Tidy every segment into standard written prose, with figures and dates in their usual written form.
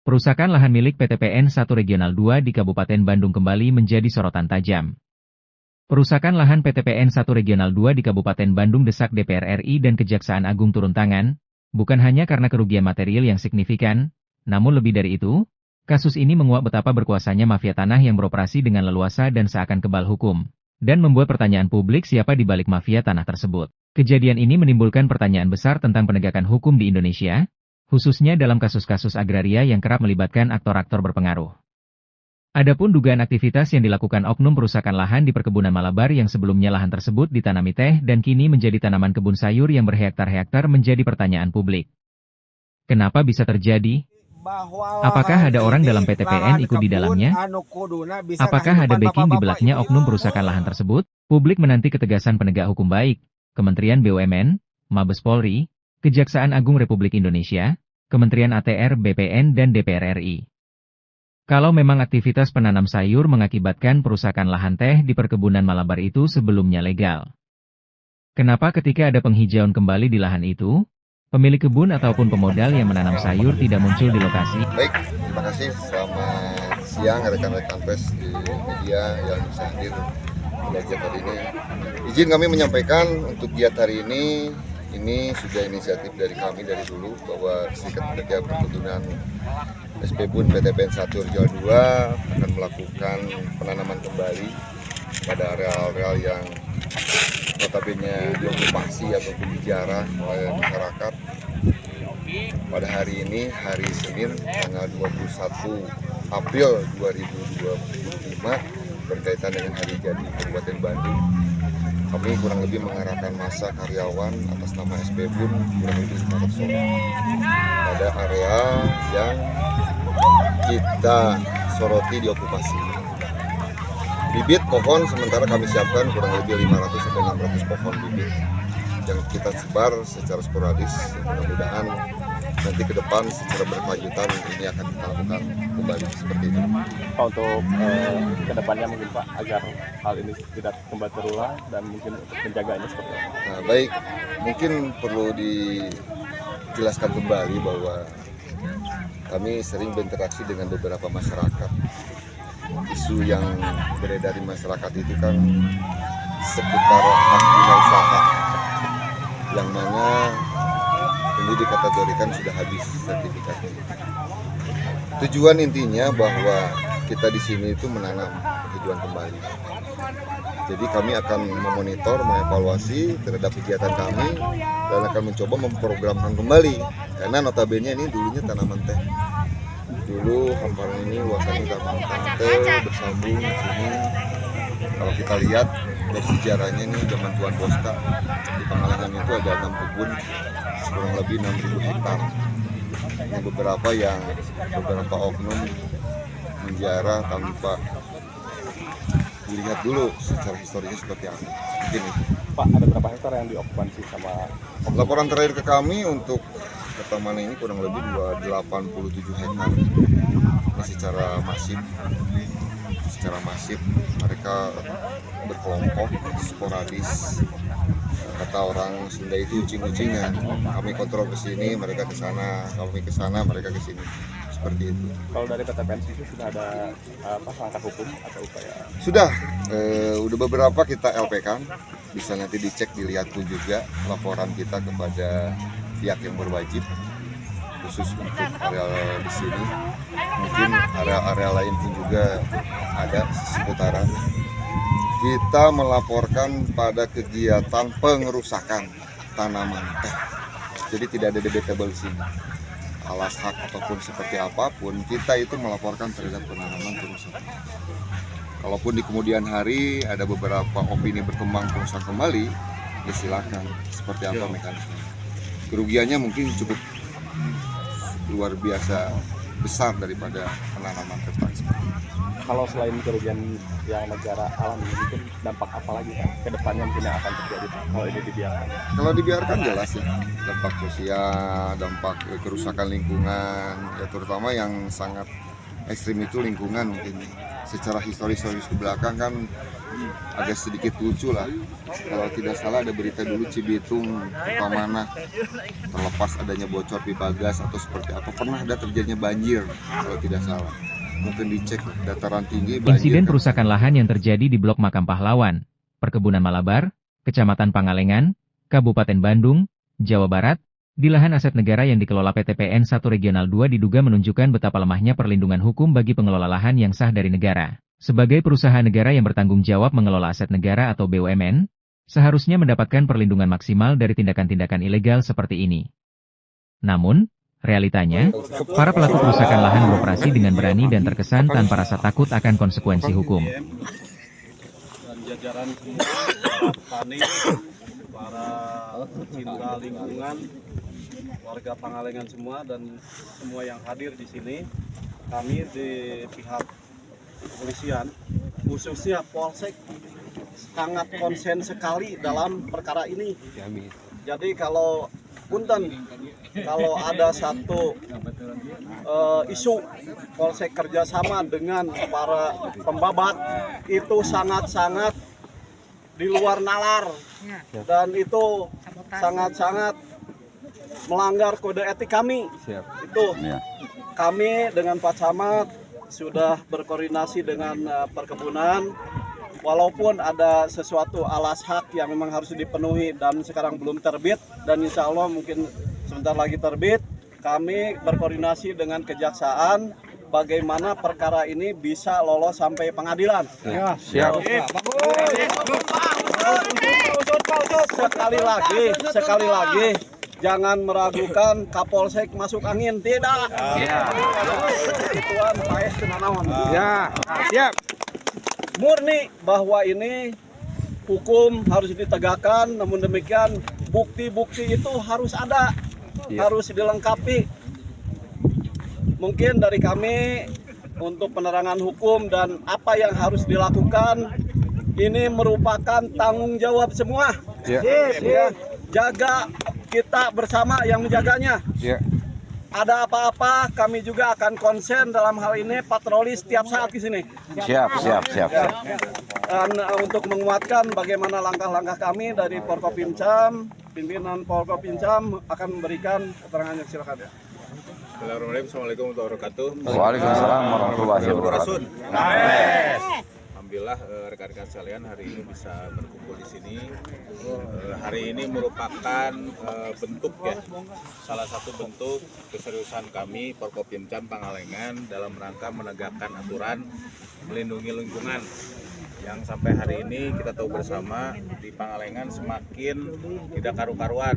Perusakan lahan milik PT PN 1 Regional 2 di Kabupaten Bandung kembali menjadi sorotan tajam. Perusakan lahan PT PN 1 Regional 2 di Kabupaten Bandung desak DPR RI dan Kejaksaan Agung turun tangan, bukan hanya karena kerugian material yang signifikan, namun lebih dari itu, kasus ini menguak betapa berkuasanya mafia tanah yang beroperasi dengan leluasa dan seakan kebal hukum, dan membuat pertanyaan publik siapa di balik mafia tanah tersebut. Kejadian ini menimbulkan pertanyaan besar tentang penegakan hukum di Indonesia, khususnya dalam kasus-kasus agraria yang kerap melibatkan aktor-aktor berpengaruh. Adapun dugaan aktivitas yang dilakukan oknum perusakan lahan di perkebunan Malabar yang sebelumnya lahan tersebut ditanami teh dan kini menjadi tanaman kebun sayur yang berhektar-hektar menjadi pertanyaan publik. Kenapa bisa terjadi? Apakah ada orang dalam PT PN ikut di dalamnya? Apakah ada backing di belakangnya oknum perusakan lahan tersebut? Publik menanti ketegasan penegak hukum baik Kementerian BUMN, Mabes Polri, Kejaksaan Agung Republik Indonesia, Kementerian ATR BPN dan DPR RI. Kalau memang aktivitas penanam sayur mengakibatkan perusakan lahan teh di perkebunan Malabar itu sebelumnya legal. Kenapa ketika ada penghijauan kembali di lahan itu, pemilik kebun ataupun pemodal yang menanam sayur tidak muncul di lokasi? Baik, terima kasih. Selamat siang rekan-rekan pers di media yang bisa hadir pada giat hari ini. Izin kami menyampaikan untuk giat hari ini sudah inisiatif dari kami dari dulu bahwa Serikat Pekerja Perkebunan SPBUN PT PN 1 Regional 2 akan melakukan penanaman kembali pada areal-areal yang notabene diokupasi ataupun dijarah oleh masyarakat. Pada hari ini, hari Senin, tanggal 21 April 2025, berkaitan dengan hari jadi Kabupaten Bandung, kami kurang lebih mengarahkan masa karyawan atas nama SPBUN kurang lebih 500 orang pada area yang kita soroti diokupasi. Bibit pohon sementara kami siapkan kurang lebih 500 sampai 600 pohon bibit yang kita sebar secara sporadis. Mudah-mudahan nanti ke depan secara berkelanjutan ini akan kita lakukan kembali seperti itu. Pak, untuk kedepannya mungkin Pak agar hal ini tidak kembali terulang dan mungkin untuk menjaganya seperti apa? Nah, baik, mungkin perlu dijelaskan kembali bahwa kami sering berinteraksi dengan beberapa masyarakat. Isu yang beredar di masyarakat itu kan seputar hak guna usaha, yang mana ini dikategorikan sudah habis sertifikatnya. Tujuan intinya bahwa kita di sini itu menanam kehidupan kembali. Jadi kami akan memonitor, mengevaluasi terhadap kegiatan kami dan akan mencoba memprogramkan kembali. Karena notabene ini dulunya tanaman teh. Dulu hamparan ini luasannya tanaman teh bersambung di sini. Kalau kita lihat dari sejarahnya ini zaman Tuan Boska di Pangalengan itu ada 6 kebun kurang lebih 6.000 hektar. Ini beberapa oknum menjarah tanpa dilihat dulu secara historisnya seperti apa. Mungkin itu. Pak, ada berapa hektar yang diokupansi sama oknum? Laporan terakhir ke kami untuk pertama ini kurang lebih 87 hektar. Ini secara masif mereka berkelompok sporadis. Kata orang Sunda itu ucing-ucingan. Kami kontrol ke sini, mereka ke sana, kami ke sana, mereka ke sini. Seperti itu. Kalau dari PT PN itu sudah ada langkah hukum atau upaya? Sudah beberapa kita LP-kan, bisa nanti dicek dilihat pun juga laporan kita kepada pihak yang berwajib, khusus untuk area di sini. Mungkin area-area lain pun juga ada seputaran. Kita melaporkan pada kegiatan pengerusakan tanaman teh. Jadi tidak ada debatable di sini. Alas hak ataupun seperti apapun, kita itu melaporkan terhadap penanaman perusakan. Kalaupun di kemudian hari ada beberapa opini berkembang perusakan kembali, ya silakan. Seperti apa mekanisme. Kerugiannya mungkin cukup luar biasa besar daripada penanaman teh. Kalau selain kerugian yang negara alami, mungkin dampak apa lagi Pak ke depannya mungkin yang akan terjadi Pak kalau ini dibiarkan? Kalau dibiarkan jelas ya, dampak sosial, dampak kerusakan lingkungan, ya terutama yang sangat ekstrim itu lingkungan mungkin. Secara historis ke belakang kan agak sedikit lucu lah. Kalau tidak salah ada berita dulu Cibitung Pamana terlepas adanya bocor di bagas atau seperti apa, pernah ada terjadinya banjir kalau tidak salah. Mungkin dicek dataran tinggi banjir. Insiden perusakan lahan yang terjadi di Blok Makam Pahlawan, Perkebunan Malabar, Kecamatan Pangalengan, Kabupaten Bandung, Jawa Barat, di lahan aset negara yang dikelola PT PN 1 Regional 2 diduga menunjukkan betapa lemahnya perlindungan hukum bagi pengelola lahan yang sah dari negara. Sebagai perusahaan negara yang bertanggung jawab mengelola aset negara atau BUMN, seharusnya mendapatkan perlindungan maksimal dari tindakan-tindakan ilegal seperti ini. Namun, realitanya, para pelaku perusakan lahan beroperasi dengan berani dan terkesan tanpa rasa takut akan konsekuensi hukum. Dan jajaran semua, para petani, para pecinta lingkungan, warga Pangalengan semua, dan semua yang hadir di sini, kami di pihak kepolisian, khususnya Polsek, sangat konsen sekali dalam perkara ini. Jadi kalau punten, kalau ada satu isu Polsek kerjasama dengan para pembabat, itu sangat-sangat di luar nalar, dan itu sangat-sangat melanggar kode etik kami. Itu kami dengan Pak Camat sudah berkoordinasi dengan perkebunan, walaupun ada sesuatu alas hak yang memang harus dipenuhi dan sekarang belum terbit, dan insya Allah mungkin sebentar lagi terbit. Kami berkoordinasi dengan kejaksaan bagaimana perkara ini bisa lolos sampai pengadilan. Siap. Sekali lagi, jangan meragukan Kapolsek masuk angin, tidak. Tuan Paes Tenanawan. Ya, siap. Murni bahwa ini hukum harus ditegakkan, namun demikian bukti-bukti itu harus ada, harus dilengkapi. Mungkin dari kami untuk penerangan hukum dan apa yang harus dilakukan, ini merupakan tanggung jawab semua. Ya, jaga, kita bersama yang menjaganya. Ada apa-apa, kami juga akan konsen dalam hal ini patroli setiap saat di sini. Siap. Dan untuk menguatkan bagaimana langkah-langkah kami dari Forkopimcam, pimpinan Forkopimcam akan memberikan keterangannya. Silakan ya. Assalamualaikum warahmatullahi wabarakatuh. Waalaikumsalam warahmatullahi wabarakatuh. Alhamdulillah rekan-rekan sekalian hari ini bisa berkumpul di sini. Hari ini merupakan bentuk ya, salah satu bentuk keseriusan kami Forkopimcam Pangalengan dalam rangka menegakkan aturan melindungi lingkungan yang sampai hari ini kita tahu bersama di Pangalengan semakin tidak karu-karuan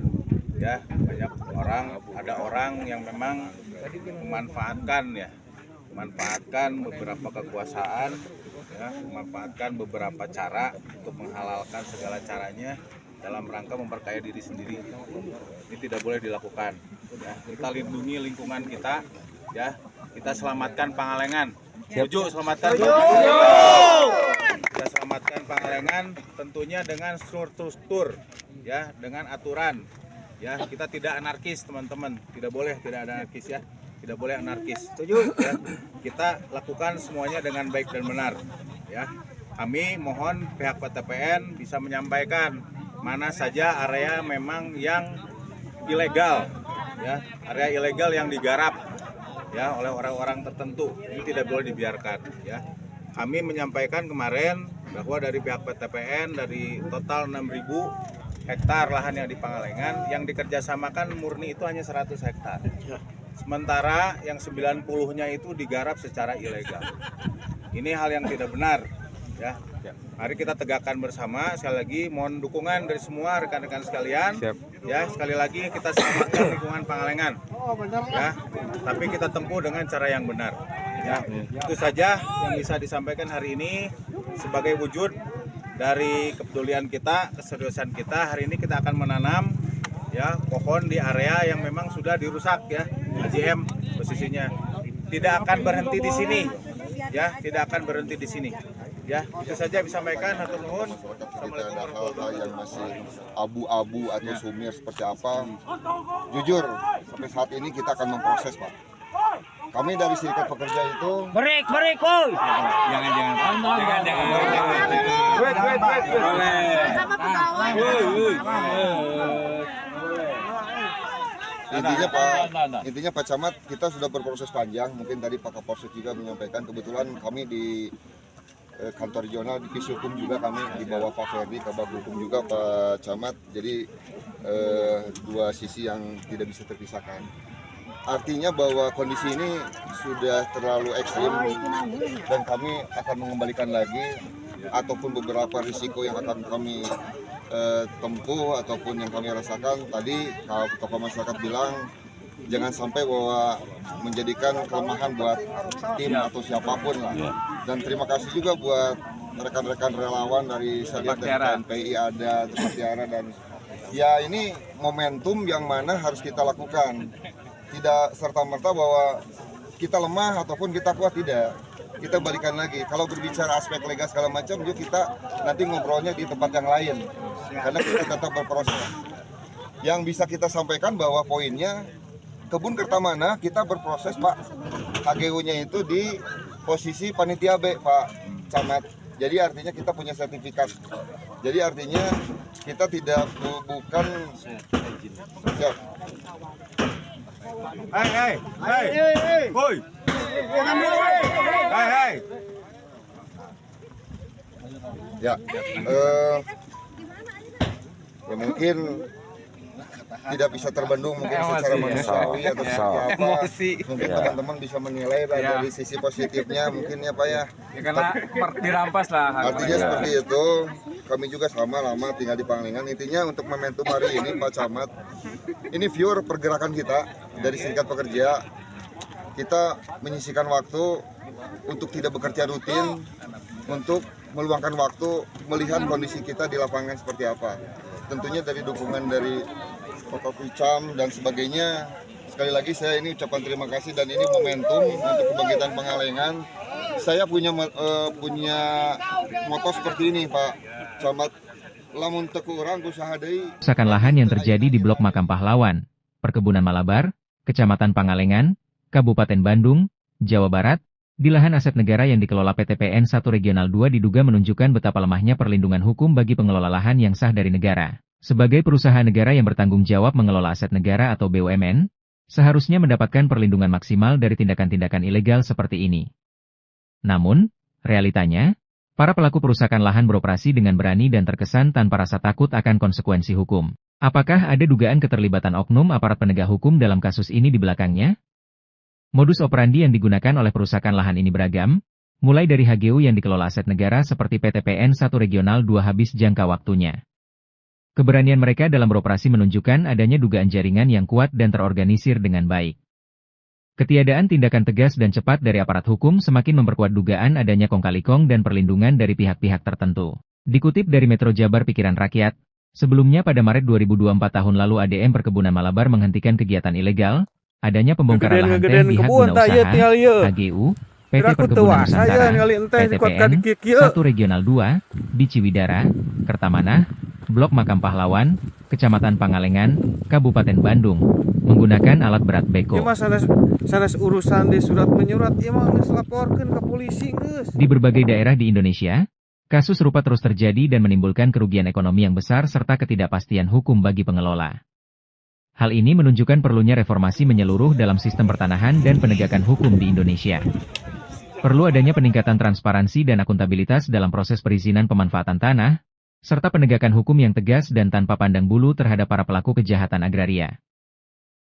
ya. Banyak ada orang yang memang memanfaatkan beberapa kekuasaan ya, memanfaatkan beberapa cara untuk menghalalkan segala caranya dalam rangka memperkaya diri sendiri. Ini tidak boleh dilakukan ya. Kita lindungi lingkungan kita ya, kita selamatkan Pangalengan. Setuju selamatkan kita selamatkan Pangalengan tentunya dengan struktur ya, dengan aturan ya. Kita tidak anarkis teman-teman, tidak boleh tidak anarkis ya, tidak boleh anarkis. Setuju ya. Kita lakukan semuanya dengan baik dan benar ya. Kami mohon pihak PTPN bisa menyampaikan mana saja area memang yang ilegal ya, area ilegal yang digarap ya oleh orang-orang tertentu. Ini tidak boleh dibiarkan ya. Kami menyampaikan kemarin bahwa dari pihak PTPN dari total 6.000 hektar lahan yang di Pangalengan yang dikerjasamakan murni itu hanya 100 hektar. Sementara yang 90-nya itu digarap secara ilegal. Ini hal yang tidak benar ya. Mari kita tegakkan bersama. Sekali lagi mohon dukungan dari semua rekan-rekan sekalian. Ya, sekali lagi kita selamatkan lingkungan Pangalengan. Ya, tapi kita tempuh dengan cara yang benar. Ya, itu saja yang bisa disampaikan hari ini sebagai wujud dari kepedulian kita, keseriusan kita. Hari ini kita akan menanam ya pohon di area yang memang sudah dirusak ya, AJM posisinya. Tidak akan berhenti di sini ya, tidak akan berhenti di sini ya. Itu saja disampaikan. Hatur nuhun. Assalamualaikum warahmatullahi yang masih abu-abu atau sumir seperti apa, jujur sampai saat ini kita akan memproses Pak. kami dari Serikat Pekerja itu Break, koi. intinya Pak Camat, kita sudah berproses panjang. Mungkin tadi Pak Kapolsek juga menyampaikan, kebetulan kami di kantor regional di Divisi Hukum juga, kami di bawah Pak Ferdi, Kabar Hukum juga Pak Camat. Jadi dua sisi yang tidak bisa terpisahkan. Artinya bahwa kondisi ini sudah terlalu ekstrim dan kami akan mengembalikan lagi, ataupun beberapa risiko yang akan kami tempuh ataupun yang kami rasakan. Tadi kalau tokoh masyarakat bilang jangan sampai bahwa menjadikan kelemahan buat tim atau siapapun lah. Dan terima kasih juga buat rekan-rekan relawan dari KNPI ada, Tiara, dan ya ini momentum yang mana harus kita lakukan. Tidak serta-merta bahwa kita lemah ataupun kita kuat, tidak. Kita balikan lagi. Kalau berbicara aspek legal segala macam, yuk kita nanti ngobrolnya di tempat yang lain. Karena kita tetap berproses. Yang bisa kita sampaikan bahwa poinnya, Kebun Kertamana kita berproses Pak. HGU-nya itu di posisi panitia B Pak Camat. Jadi artinya kita punya sertifikat. Jadi artinya kita tidak bukan siap. Hei, woi. Hei. Ya, ya mungkin tidak bisa terbendung mungkin secara manusiawi atau seperti apa. Mungkin teman-teman bisa menilai dari sisi positifnya mungkin ya Pak ya. Karena dirampas lah. Artinya seperti itu. Kami juga sama lama tinggal di Pangalengan. Intinya untuk momentum hari ini Pak Camat, ini viewer pergerakan kita dari Serikat Pekerja. Kita menyisihkan waktu untuk tidak bekerja rutin, untuk meluangkan waktu melihat kondisi kita di lapangan seperti apa. Tentunya dari dukungan dari Bapak Pucam dan sebagainya. Sekali lagi saya ini ucapan terima kasih, dan ini momentum untuk kebangkitan Pangalengan. Saya punya moto seperti ini Pak Camat, lamun teku orang usaha deui. Kerusakan lahan yang terjadi di Blok Makam Pahlawan, Perkebunan Malabar, Kecamatan Pangalengan, Kabupaten Bandung, Jawa Barat, di lahan aset negara yang dikelola PT PN 1 Regional 2 diduga menunjukkan betapa lemahnya perlindungan hukum bagi pengelola lahan yang sah dari negara. Sebagai perusahaan negara yang bertanggung jawab mengelola aset negara atau BUMN, seharusnya mendapatkan perlindungan maksimal dari tindakan-tindakan ilegal seperti ini. Namun, realitanya, para pelaku perusakan lahan beroperasi dengan berani dan terkesan tanpa rasa takut akan konsekuensi hukum. Apakah ada dugaan keterlibatan oknum aparat penegak hukum dalam kasus ini di belakangnya? Modus operandi yang digunakan oleh perusakan lahan ini beragam, mulai dari HGU yang dikelola aset negara seperti PT PN 1 Regional 2 habis jangka waktunya. Keberanian mereka dalam beroperasi menunjukkan adanya dugaan jaringan yang kuat dan terorganisir dengan baik. Ketiadaan tindakan tegas dan cepat dari aparat hukum semakin memperkuat dugaan adanya kong-kali-kong dan perlindungan dari pihak-pihak tertentu. Dikutip dari Metro Jabar Pikiran Rakyat, sebelumnya pada Maret 2024 tahun lalu ADM Perkebunan Malabar menghentikan kegiatan ilegal, adanya pembongkaran lahan teh di hak guna usaha, HGU, PT Perkebunan Nusantara, PT PN, 1 Regional 2, di Ciwidara, Kertamanah, Blok Makam Pahlawan, Kecamatan Pangalengan, Kabupaten Bandung, menggunakan alat berat beko. Sanes urusan di surat menyurat emang laporkan ke polisi geus. Di berbagai daerah di Indonesia, kasus serupa terus terjadi dan menimbulkan kerugian ekonomi yang besar serta ketidakpastian hukum bagi pengelola. Hal ini menunjukkan perlunya reformasi menyeluruh dalam sistem pertanahan dan penegakan hukum di Indonesia. Perlu adanya peningkatan transparansi dan akuntabilitas dalam proses perizinan pemanfaatan tanah, serta penegakan hukum yang tegas dan tanpa pandang bulu terhadap para pelaku kejahatan agraria.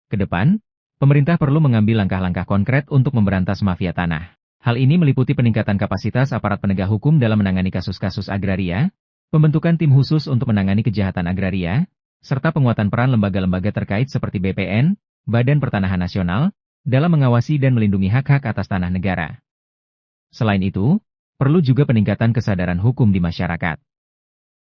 Kedepan, pemerintah perlu mengambil langkah-langkah konkret untuk memberantas mafia tanah. Hal ini meliputi peningkatan kapasitas aparat penegak hukum dalam menangani kasus-kasus agraria, pembentukan tim khusus untuk menangani kejahatan agraria, serta penguatan peran lembaga-lembaga terkait seperti BPN, Badan Pertanahan Nasional, dalam mengawasi dan melindungi hak-hak atas tanah negara. Selain itu, perlu juga peningkatan kesadaran hukum di masyarakat.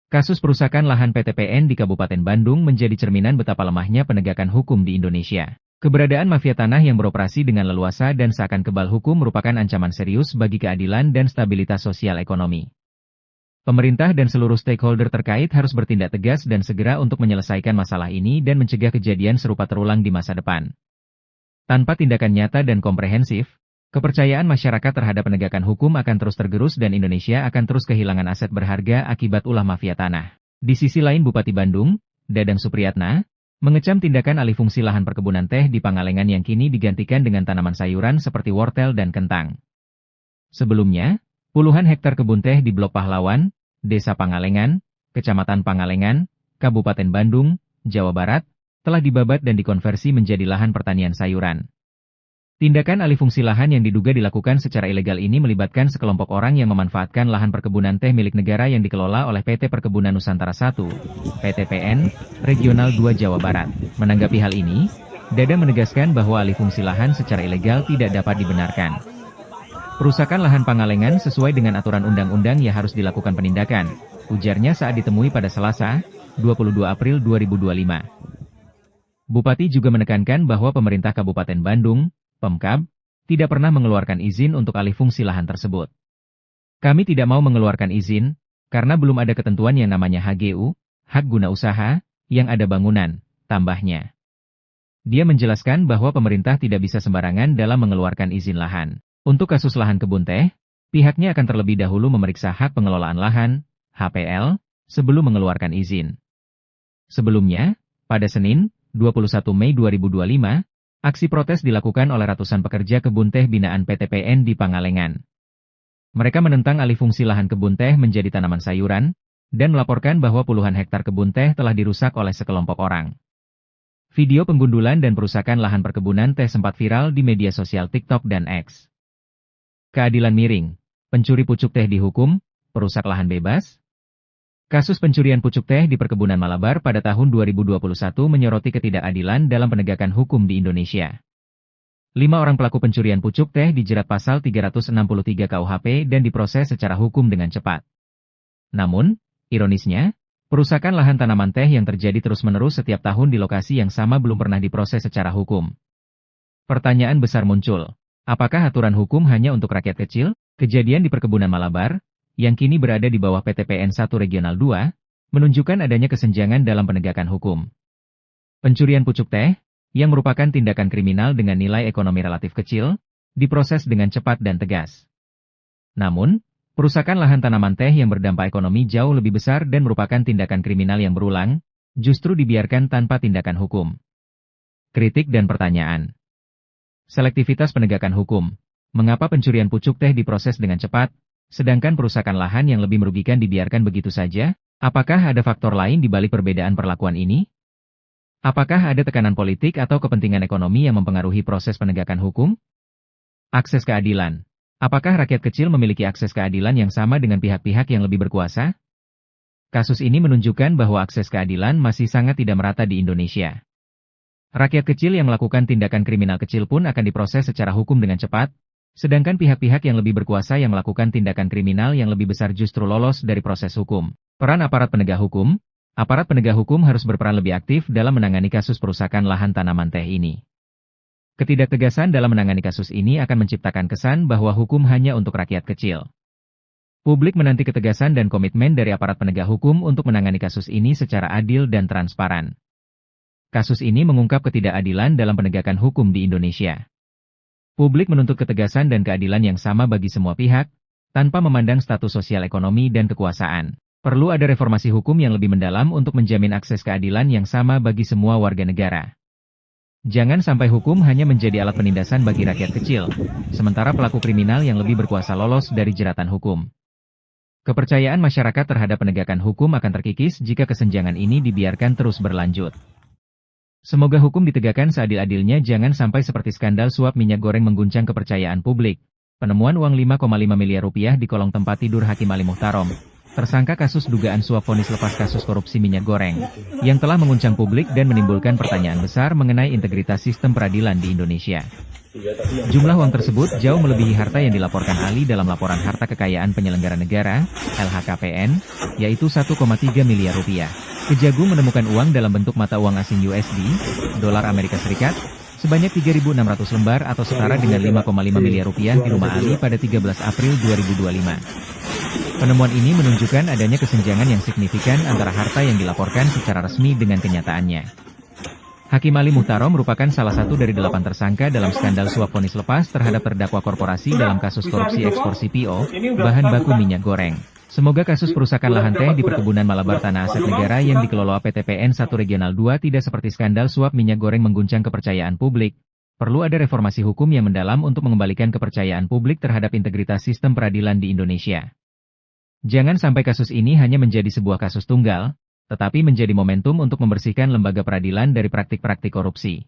Kasus perusakan lahan PT PN di Kabupaten Bandung menjadi cerminan betapa lemahnya penegakan hukum di Indonesia. Keberadaan mafia tanah yang beroperasi dengan leluasa dan seakan kebal hukum merupakan ancaman serius bagi keadilan dan stabilitas sosial ekonomi. Pemerintah dan seluruh stakeholder terkait harus bertindak tegas dan segera untuk menyelesaikan masalah ini dan mencegah kejadian serupa terulang di masa depan. Tanpa tindakan nyata dan komprehensif, kepercayaan masyarakat terhadap penegakan hukum akan terus tergerus dan Indonesia akan terus kehilangan aset berharga akibat ulah mafia tanah. Di sisi lain Bupati Bandung, Dadang Supriyatna, mengecam tindakan alih fungsi lahan perkebunan teh di Pangalengan yang kini digantikan dengan tanaman sayuran seperti wortel dan kentang. Sebelumnya, puluhan hektar kebun teh di Blok Pahlawan, Desa Pangalengan, Kecamatan Pangalengan, Kabupaten Bandung, Jawa Barat, telah dibabat dan dikonversi menjadi lahan pertanian sayuran. Tindakan alih fungsi lahan yang diduga dilakukan secara ilegal ini melibatkan sekelompok orang yang memanfaatkan lahan perkebunan teh milik negara yang dikelola oleh PT Perkebunan Nusantara 1, PTPN, Regional 2 Jawa Barat. Menanggapi hal ini, Dadang menegaskan bahwa alih fungsi lahan secara ilegal tidak dapat dibenarkan. Perusakan lahan Pangalengan sesuai dengan aturan undang-undang ya harus dilakukan penindakan, ujarnya saat ditemui pada Selasa, 22 April 2025. Bupati juga menekankan bahwa pemerintah Kabupaten Bandung, Pemkab, tidak pernah mengeluarkan izin untuk alih fungsi lahan tersebut. Kami tidak mau mengeluarkan izin, karena belum ada ketentuan yang namanya HGU, hak guna usaha, yang ada bangunan, tambahnya. Dia menjelaskan bahwa pemerintah tidak bisa sembarangan dalam mengeluarkan izin lahan. Untuk kasus lahan kebun teh, pihaknya akan terlebih dahulu memeriksa hak pengelolaan lahan, HPL, sebelum mengeluarkan izin. Sebelumnya, pada Senin, 21 Mei 2025, aksi protes dilakukan oleh ratusan pekerja kebun teh binaan PTPN di Pangalengan. Mereka menentang alih fungsi lahan kebun teh menjadi tanaman sayuran, dan melaporkan bahwa puluhan hektar kebun teh telah dirusak oleh sekelompok orang. Video penggundulan dan perusakan lahan perkebunan teh sempat viral di media sosial TikTok dan X. Keadilan miring, pencuri pucuk teh dihukum, perusak lahan bebas. Kasus pencurian pucuk teh di perkebunan Malabar pada tahun 2021 menyoroti ketidakadilan dalam penegakan hukum di Indonesia. 5 orang pelaku pencurian pucuk teh dijerat pasal 363 KUHP dan diproses secara hukum dengan cepat. Namun, ironisnya, perusakan lahan tanaman teh yang terjadi terus-menerus setiap tahun di lokasi yang sama belum pernah diproses secara hukum. Pertanyaan besar muncul. Apakah aturan hukum hanya untuk rakyat kecil? Kejadian di perkebunan Malabar, yang kini berada di bawah PTPN 1 Regional 2, menunjukkan adanya kesenjangan dalam penegakan hukum. Pencurian pucuk teh, yang merupakan tindakan kriminal dengan nilai ekonomi relatif kecil, diproses dengan cepat dan tegas. Namun, perusakan lahan tanaman teh yang berdampak ekonomi jauh lebih besar dan merupakan tindakan kriminal yang berulang, justru dibiarkan tanpa tindakan hukum. Kritik dan pertanyaan. Selektivitas penegakan hukum. Mengapa pencurian pucuk teh diproses dengan cepat, sedangkan perusakan lahan yang lebih merugikan dibiarkan begitu saja? Apakah ada faktor lain di balik perbedaan perlakuan ini? Apakah ada tekanan politik atau kepentingan ekonomi yang mempengaruhi proses penegakan hukum? Akses keadilan. Apakah rakyat kecil memiliki akses keadilan yang sama dengan pihak-pihak yang lebih berkuasa? Kasus ini menunjukkan bahwa akses keadilan masih sangat tidak merata di Indonesia. Rakyat kecil yang melakukan tindakan kriminal kecil pun akan diproses secara hukum dengan cepat, sedangkan pihak-pihak yang lebih berkuasa yang melakukan tindakan kriminal yang lebih besar justru lolos dari proses hukum. Peran aparat penegak hukum. Aparat penegak hukum harus berperan lebih aktif dalam menangani kasus perusakan lahan tanaman teh ini. Ketidaktegasan dalam menangani kasus ini akan menciptakan kesan bahwa hukum hanya untuk rakyat kecil. Publik menanti ketegasan dan komitmen dari aparat penegak hukum untuk menangani kasus ini secara adil dan transparan. Kasus ini mengungkap ketidakadilan dalam penegakan hukum di Indonesia. Publik menuntut ketegasan dan keadilan yang sama bagi semua pihak, tanpa memandang status sosial ekonomi dan kekuasaan. Perlu ada reformasi hukum yang lebih mendalam untuk menjamin akses keadilan yang sama bagi semua warga negara. Jangan sampai hukum hanya menjadi alat penindasan bagi rakyat kecil, sementara pelaku kriminal yang lebih berkuasa lolos dari jeratan hukum. Kepercayaan masyarakat terhadap penegakan hukum akan terkikis jika kesenjangan ini dibiarkan terus berlanjut. Semoga hukum ditegakkan seadil-adilnya, jangan sampai seperti skandal suap minyak goreng mengguncang kepercayaan publik. Penemuan uang 5,5 miliar rupiah di kolong tempat tidur Hakim Ali Muhtarom. Tersangka kasus dugaan suap vonis lepas kasus korupsi minyak goreng, yang telah menguncang publik dan menimbulkan pertanyaan besar mengenai integritas sistem peradilan di Indonesia. Jumlah uang tersebut jauh melebihi harta yang dilaporkan Ali dalam laporan harta kekayaan penyelenggara negara, LHKPN, yaitu 1,3 miliar rupiah. Kejagung menemukan uang dalam bentuk mata uang asing USD, dolar Amerika Serikat, sebanyak 3.600 lembar atau setara dengan 5,5 miliar rupiah di rumah Ali pada 13 April 2025. Penemuan ini menunjukkan adanya kesenjangan yang signifikan antara harta yang dilaporkan secara resmi dengan kenyataannya. Hakim Ali Muhtaro merupakan salah satu dari 8 tersangka dalam skandal suap vonis lepas terhadap terdakwa korporasi dalam kasus korupsi ekspor CPO, bahan baku minyak goreng. Semoga kasus perusakan lahan teh di perkebunan Malabar tanah aset negara yang dikelola PT PN 1 Regional 2 tidak seperti skandal suap minyak goreng mengguncang kepercayaan publik. Perlu ada reformasi hukum yang mendalam untuk mengembalikan kepercayaan publik terhadap integritas sistem peradilan di Indonesia. Jangan sampai kasus ini hanya menjadi sebuah kasus tunggal, tetapi menjadi momentum untuk membersihkan lembaga peradilan dari praktik-praktik korupsi.